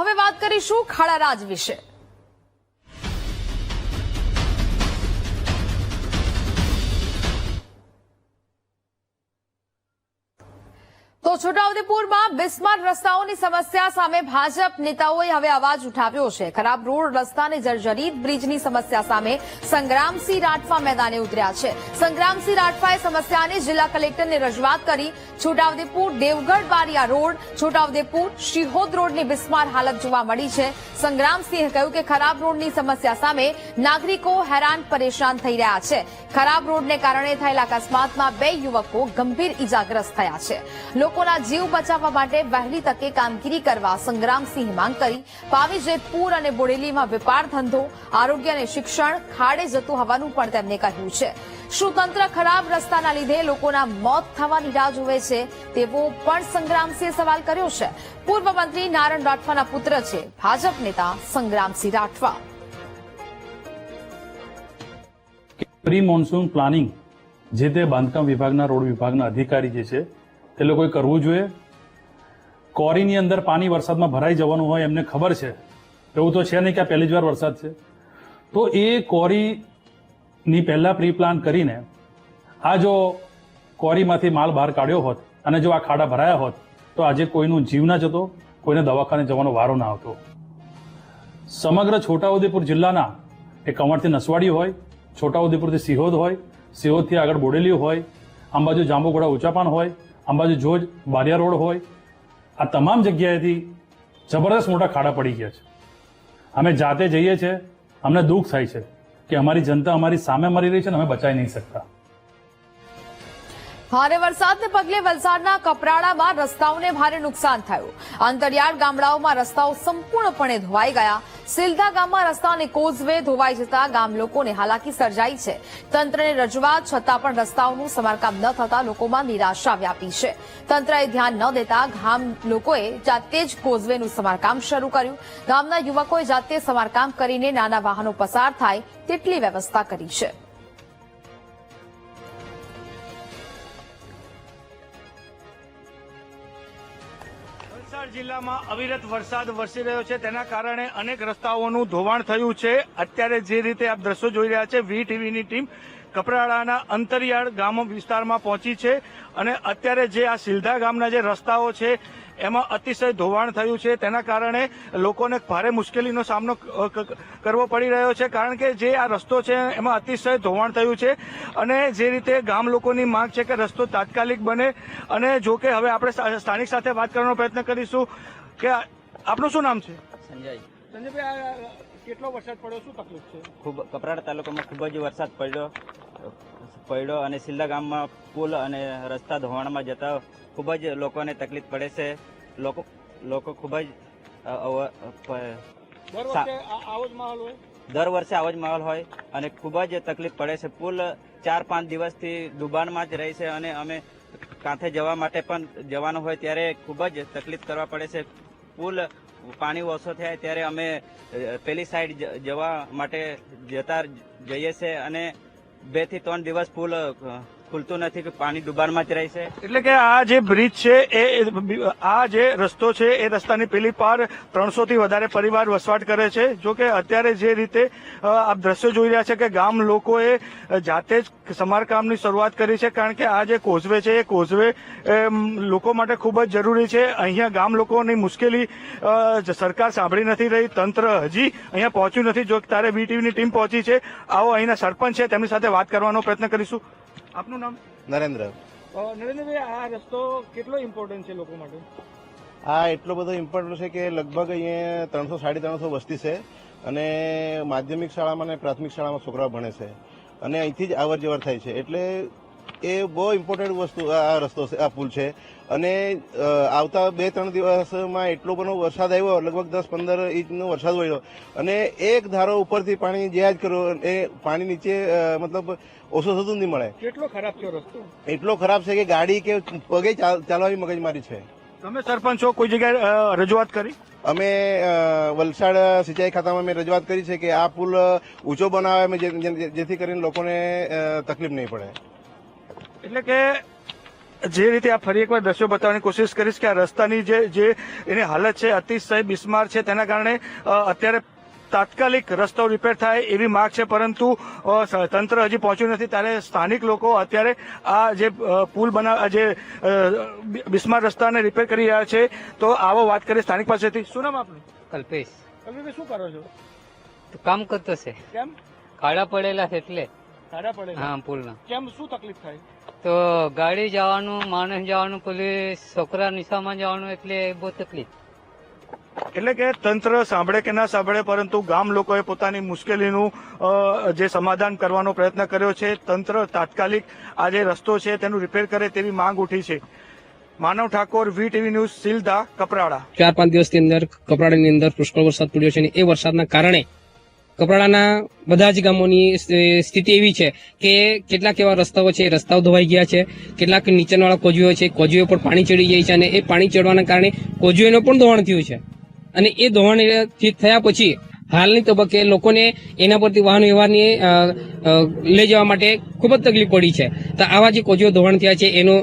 હવે વાત કરીશું ખાડારાજ વિશે। તો છોટાઉદેપુરમાં બિસ્માર્ક રસ્તાઓની સમસ્યા સામે ભાજપ નેતાઓએ હવે અવાજ ઉઠાવ્યો છે। ખરાબ રોડ રસ્તા અને જર્જરિત બ્રિજની સમસ્યા સામે સંગ્રામસિંહ રાઠવા મેદાને ઉતર્યા છે। સંગ્રામસિંહ રાઠવાએ સમસ્યાને જિલ્લા કલેક્ટરને રજૂઆત કરી। છોટાઉદેપુર દેવગઢ બારિયા રોડ, છોટાઉદેપુર શિહોદ રોડની બિસ્માર હાલત જોવા મળી છે। સંગ્રામસિંહે કહ્યું કે ખરાબ રોડની સમસ્યા સામે નાગરિકો હેરાન પરેશાન થઈ રહ્યા છે। ખરાબ રોડને કારણે થયેલા અકસ્માતમાં 2 યુવકો ગંભીર ઇજાગ્રસ્ત થયા છે। લોકોના જીવ બચાવવા માટે વહેલી તકે કામગીરી કરવા સંગ્રામસિંહે માંગ કરી। પાવી જેતપુર અને બોડેલીમાં વેપાર ધંધો, આરોગ્ય અને શિક્ષણ ખાડે જતું હોવાનું પણ તેમણે કહ્યું છે। શું તંત્ર ખરાબ રસ્તાના લીધે લોકોના મોત થવાની રાહ જુએ છે, તેવો પણ સંગ્રામસિંહે સવાલ કર્યો છે। પૂર્વ મંત્રી નારણ રાઠવાના પુત્ર છે ભાજપ નેતા Sangramsinh Rathwa. Pre monsoon planning જે તે બાંધકામ વિભાગના રોડ વિભાગના અધિકારી જે છે તે લોકોએ કરવું જોઈએ। કોરીની અંદર પાણી વરસાદમાં ભરાઈ જવાનું હોય એમને ખબર છે, એવું તો છે નહીં કે આ પહેલી જ વાર વરસાદ છે, તો એ કોરીની પહેલા પ્રી પ્લાન કરીને આ જો કોરીમાંથી માલ બહાર કાઢ્યો હોત અને જો આ ખાડા ભરાયા હોત તો આજે કોઈનું જીવ ના જતો, કોઈને દવાખાને જવાનો વારો ના આવતો। સમગ્ર છોટાઉદેપુર જિલ્લાના એ કમરથી નસવાડી હોય, છોટાઉદેપુરથી સિહોદ હોય, સિહોદથી આગળ બોડેલી હોય, અંબાજુ જાંબુઘોડા ઊંચાપાન હોય, અંબાજુ જોજ બારિયા રોડ હોય, આ તમામ જગ્યાએથી જબરદસ્ત મોટા ખાડા પડી ગયા છે। અમે જાતે જઈએ છીએ, અમને દુઃખ થાય છે કે અમારી જનતા અમારી સામે મરી રહી છે અને અમે બચાવી નહીં શકતા। ભારે વરસાદને પગલે વલસાડના કપરાડામાં રસ્તાઓને ભારે નુકસાન થયું। અંતરિયાળ ગામડાઓમાં રસ્તાઓ સંપૂર્ણપણે ધોવાઈ ગયા। સિલધા ગામમાં રસ્તા અને કોઝવે ધોવાઈ જતા ગામ લોકોને હાલાકી સર્જાઈ છે। તંત્રને રજૂઆત છતાં પણ રસ્તાઓનું સમારકામ ન થતા લોકોમાં નિરાશા વ્યાપી છે। તંત્રએ ધ્યાન ન દેતા ગામ લોકોએ જાતે જ કોઝવેનું સમારકામ શરૂ કર્યું। ગામના યુવકોએ જાતે સમારકામ કરીને નાના વાહનો પસાર થાય તેટલી વ્યવસ્થા કરી છે। વલસાડ જિલ્લામાં અવિરત વરસાદ વરસી રહ્યો છે, તેના કારણે અનેક રસ્તાઓનું ધોવાણ થયું છે। અત્યારે જે રીતે આપ દ્રશ્યો જોઈ રહ્યા છે, વીટીવીની ટીમ કપરાડાના અંતરિયાળ ગામ વિસ્તારમાં પહોંચી છે અને અત્યારે જે આ સિલધા ગામના જે રસ્તાઓ છે એમાં અતિશય ધોવાણ થયું છે। તેના કારણે લોકોને ભારે મુશ્કેલીનો સામનો કરવો પડી રહ્યો છે, કારણ કે જે આ રસ્તો છે એમાં અતિશય ધોવાણ થયું છે અને જે રીતે ગામ લોકોની માંગ છે કે રસ્તો તાત્કાલિક બને। અને જો કે હવે આપણે સ્થાનિક સાથે વાત કરવાનો પ્રયત્ન કરીશું કે આપનું શું નામ છે? સંજયભાઈ, આ કેટલો વરસાદ પડ્યો, શું તકલીફ છે? ખૂબ કપરાડા તાલુકામાં ખૂબ જ વરસાદ પડ્યો અને સિલ્લા ગામમાં પુલ અને રસ્તા ધોવાણમાં જતા ખૂબ જ લોકોને તકલીફ પડે છે। લોકો ખૂબ જ દર વર્ષે આવો જ માહોલ હોય અને ખૂબ જ તકલીફ પડે છે। પુલ 4-5 દિવસથી ડૂબાણમાં જ રહે છે અને અમે કાંઠે જવા માટે પણ જવાનું હોય ત્યારે ખૂબ જ તકલીફ કરવા પડે છે। પુલ પાણી ઓછો થાય ત્યારે અમે પેલી સાઈડ જવા માટે જઈએ છીએ અને 2 થી 3 દિવસ પુલ ખુલતું નથી કે પાણી ડુબાણમાં જ રહે છે। એટલે કે આ જે બ્રિજ છે આ જે રસ્તો છે એ રસ્તાની પેલી પાર 300 થી વધારે પરિવાર વસવાટ કરે છે। જો કે અત્યારે જે રીતે આપ દ્રશ્યો જોઈ રહ્યા છે કે ગામ લોકોએ જાતે જ સમારકામની શરૂઆત કરી છે, કારણ કે આ જે કોઝવે છે એ કોઝવે લોકો માટે ખૂબ જ જરૂરી છે। અહીંયા ગામ લોકોની મુશ્કેલી સરકાર સાંભળી નથી રહી, તંત્ર હજી અહીંયા પહોંચ્યું નથી। જો તારે વીટીવીની ટીમ પહોંચી છે, આવો અહીંના સરપંચ છે તેમની સાથે વાત કરવાનો પ્રયત્ન કરીશું। આપનું નામ? નરેન્દ્ર। નરેન્દ્રભાઈ, આ રસ્તો કેટલો ઇમ્પોર્ટન્ટ છે લોકો માટે? આ એટલો બધો ઇમ્પોર્ટન્ટ છે કે લગભગ અહીંયા 300-350 વસ્તી છે અને માધ્યમિક શાળામાં અને પ્રાથમિક શાળામાં છોકરાઓ ભણે છે અને અહીંથી જ અવર જવર થાય છે, એટલે એ બહુ ઇમ્પોર્ટન્ટ વસ્તુ આ રસ્તો છે, આ પુલ છે। અને આવતા 2-3 દિવસમાં એટલો બધો વરસાદ આવ્યો, લગભગ 10-15 ઇંચનો વરસાદ પડ્યો અને એક ધારો ઉપરથી પાણી જ્યાં જ કર્યો એ પાણી નીચે મતલબ ઓછો થતું નહીં મળે। કેટલો ખરાબ છે રસ્તો? એટલો ખરાબ છે કે ગાડી કે પગે ચાલવાની મગજમારી છે। તમે સરપંચ છો, કોઈ જગ્યાએ રજૂઆત કરી? અમે વલસાડ સિંચાઈ ખાતામાં મેં રજૂઆત કરી છે કે આ પુલ ઊંચો બનાવે જેથી કરીને લોકોને તકલીફ નહીં પડે। એટલે કે જે રીતે આ ફરી એકવાર દ્રશ્યો બતાવવાની કોશિશ કરીશ કે આ રસ્તાની જે એની હાલત છે અતિશય બિસ્માર છે, તેના કારણે અત્યારે તાત્કાલિક રસ્તો રિપેર થાય એવી માંગ છે, પરંતુ તંત્ર હજી પહોંચ્યું નથી. ત્યારે સ્થાનિક લોકો અત્યારે આ જે પુલ જે બિસ્માર રસ્તાને રિપેર કરી રહ્યા છે. તો આવો વાત કરીએ સ્થાનિક પાસેથી. શું નામ આપનું? કલ્પેશ. કલ્પેશભાઈ, શું કરો છો? તો કામ કરતો છે. કેમ ખાડા પડેલા છે એટલે. ખાડા પડે? હા, પુલના. કેમ, શું તકલીફ થાય? તો ગાડી જવાનું, માણસ જવાનું, પેલી છોકરા નિશામાં જવાનું, એટલે બહુ તકલીફ. એટલે કે તંત્ર સાંભળે કે ના સાંભળે, પરંતુ ગામ લોકોએ પોતાની મુશ્કેલીનું જે સમાધાન કરવાનો પ્રયત્ન કર્યો છે. તંત્ર તાત્કાલિક આ જે રસ્તો છે તેનું રિપેર કરે તેવી માંગ ઉઠી છે. માનવ ઠાકોર, VTV ન્યૂઝ, સિલદા, કપરાડા. 4-5 દિવસની અંદર કપરાડાની અંદર પુષ્કળ વરસાદ પડ્યો છે અને એ વરસાદના કારણે કપરાડાના બધા જ ગામોની સ્થિતિ એવી છે કે કેટલાક એવા રસ્તાઓ છે, રસ્તાઓ ધોવાઈ ગયા છે. કેટલાક નીચાણવાળા કોઝવેઓ છે, કોઝવેઓ પર પાણી ચડી જાય છે અને એ પાણી ચડવાના કારણે કોઝવેનું પણ ધોવાણ થયું છે. અને એ ધોવાણ થયા પછી હાલની તબક્કે લોકોને એના પરથી વાહન વ્યવહારની લઈ જવા માટે ખૂબ જ તકલીફ પડી છે. તો આવા જે કોઝવેઓ ધોવાણ થયા છે એનું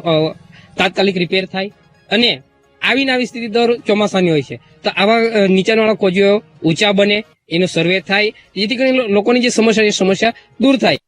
તાત્કાલિક રિપેર થાય અને આવી સ્થિતિ દર ચોમાસાની હોય છે. તો આવા નીચાણવાળા કોઝવેઓ ઊંચા બને, એનો સર્વે થાય, જેથી કરીને લોકોની જે સમસ્યા એ સમસ્યા દૂર થાય.